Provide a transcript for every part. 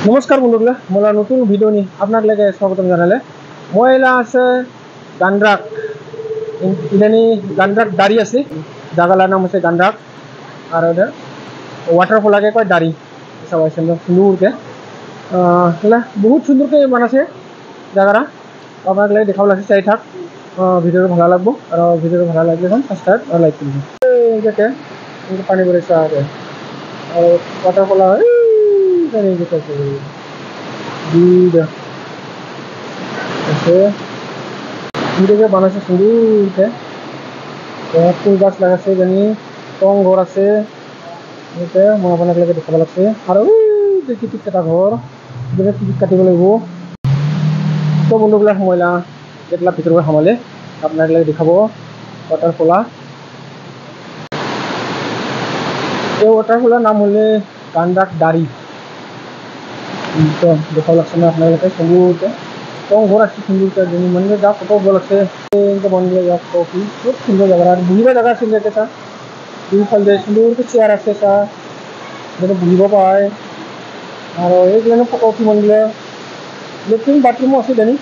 নমস্কাৰ বন্ধুসকল, মই নতুন ভিডিঅ' নি আপোনালোকে স্বাগতম জনালে। মই এলা আছে গান্দ্ৰাক ইদানি গান্দ্ৰাক দাৰি আছে, জাগালাৰ নাম আছে গান্দ্ৰাক আৰু এটা ৱাটাৰফল আগে কয় দাৰি চাবাইছে সুন্দৰকে বহুত সুন্দৰকে বানাইছে জাগাটা। আপোনালোকে দেখাব লাগছে চাই থাক, ভিডিঅ'টো ভাল লাগব আৰু ভিডিঅ'টো ভাল লাগিলে সাবস্ক্ৰাইব আৰু লাইক কৰিব। এইটাকে পানী পৰিছে আৰু ৱাটাৰফল হয় সুন্দরকে বানাইছে সুন্দরকে ফুল গাছ লাগাইছে জানি টং ঘর আছে মই আপনার দেখাব লাগছে আর টিকিট কাটা ঘর টিকিট কাটিব লাগিব। তো বন্ধুগুলা সময়লা যেতলা ভিতর সামালে আপনার দেখাব ওয়াটারফলা। এই ওয়াটারফলার নাম হলে গান্দ্ৰাক দাৰি। তো দেখাব লাগছে না আপনাদেরকে সুন্দরকে টং ঘর আছে সুন্দরকে মন্দির যা ফটো বল আছে মন্দিরে যা কফি খুব সুন্দর জায়গা আর বুঝিব জায়গা আছে যেটা দুইফাল দিয়ে সুন্দরকে চেয়ার আছে তা যেটা বুঝিব পায় আর এইগুলো ফটো উঠি মন্দিরে লেট্রিন বাথরুমও আছে জানি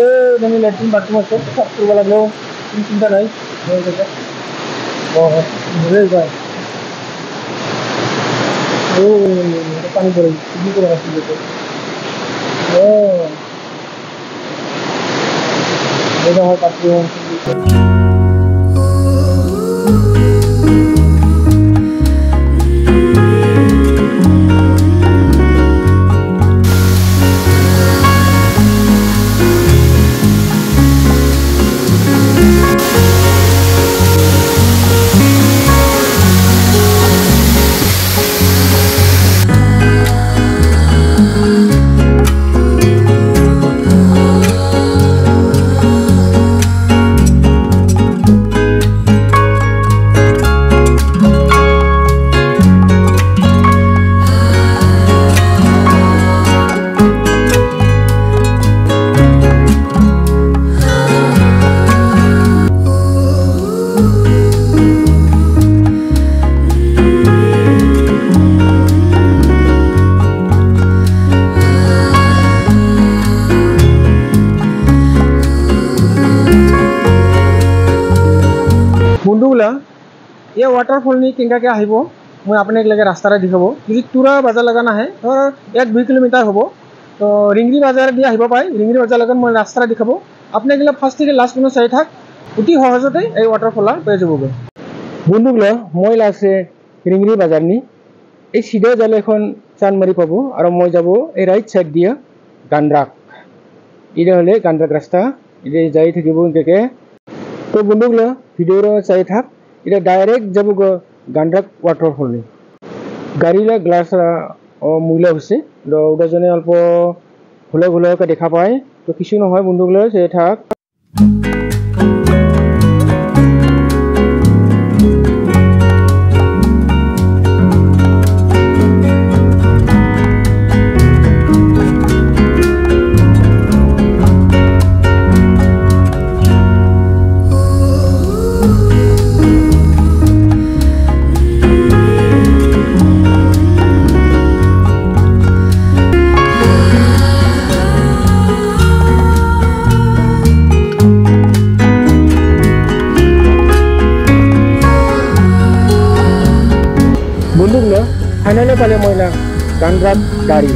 এই লেট্রিন বাথরুম আছে সব করব লাগলেও কোনো চিন্তা নাই ভুলে যায় পানি পড়ে কি করে আসছে এটা হয় বাথরুম। বন্ধুগুলা এই ওয়াটারফল নি কেঙ্গাকে আহিব মই আপনাকে রাস্তাটা দেখাব। যদি তুরা বাজার লাগা নাহে ধর 1-2 কিলোমিটার হব তো রিংরি বাজার দিয়ে আহিব পাই। রিংরি বাজার লাগান মই রাস্তাটা দেখাব আপনাকে ফার্স্ট থেকে লাস্ট পর্যন্ত চাই থাক অতি সহজতে এই ওয়াটারফল পেয়ে যাবগে। বন্ধুগুলা মই লাগছে রিংরি বাজার নি এই সিধে যালে এখন চানমারি পাব আর মই যাব এই রাইট সাইড দিয়ে গান্দ্ৰাক। এটা হলে গান্দ্ৰাক রাস্তা, এটা যাই থাকিব একে। তো বন্ধুগুলা ভিডিওটা চাই থাক, এটা ডাইরেক্ট যাব গান্দ্ৰাক ওয়াটারফল নি গাড়িলা গ্লাস মূল্য হচ্ছে ওটা জন্য অল্প ভুলে ভুলে দেখা পায়। তো কিছু নহয় বন্ধুগুলা চাই থাক। বন্ধুগুলো ফাইনালে পালে ময়লা গান্দ্ৰাক দাৰি।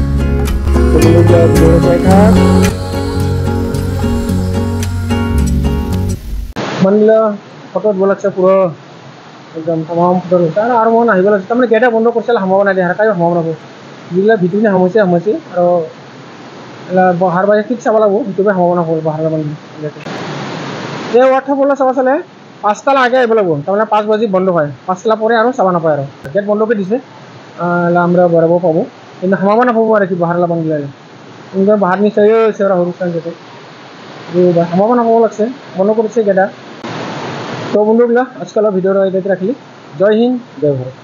বন্ধুগুলো চাই থাক মানগুলা ফটোত বলাচ্ছে পুরো একদম তাম ফটো লৈছে আর মন আহিব লাগছে তার মানে গেটা বন্ধ করছে সম্ভাবনা দিয়ে হারকাই সম্ভাবনা হব যেগুলা ভিতরে সামইছে আর বাহার বাজে ঠিক চাব লাগব ভিতরে সম্ভাবনা হল বাহার মানে এই ওয়াটারফল চাবা চালে 5টালা আগে আহিব লাগব। তারমানে 5 বাজি বন্ধ হয়, 5টালা পরে আর চাবা নাপায় আর গেট বন্ধ করে দিছে আমরা বেড়াবো পাবো কিন্তু সম্ভাবনা হবো আর কি বাহার লাবান গেলে কিন্তু বাহার নিশ্চয় হয়েছে ওরা হরুস্থান যেতে সম্ভাবনা হবো লাগছে বন্ধ করেছে গেটা। তো বন্ধুগুলা আজকাল ভিডিওটা এটাতে রাখলি। জয় হিন্দ, জয় ভারত।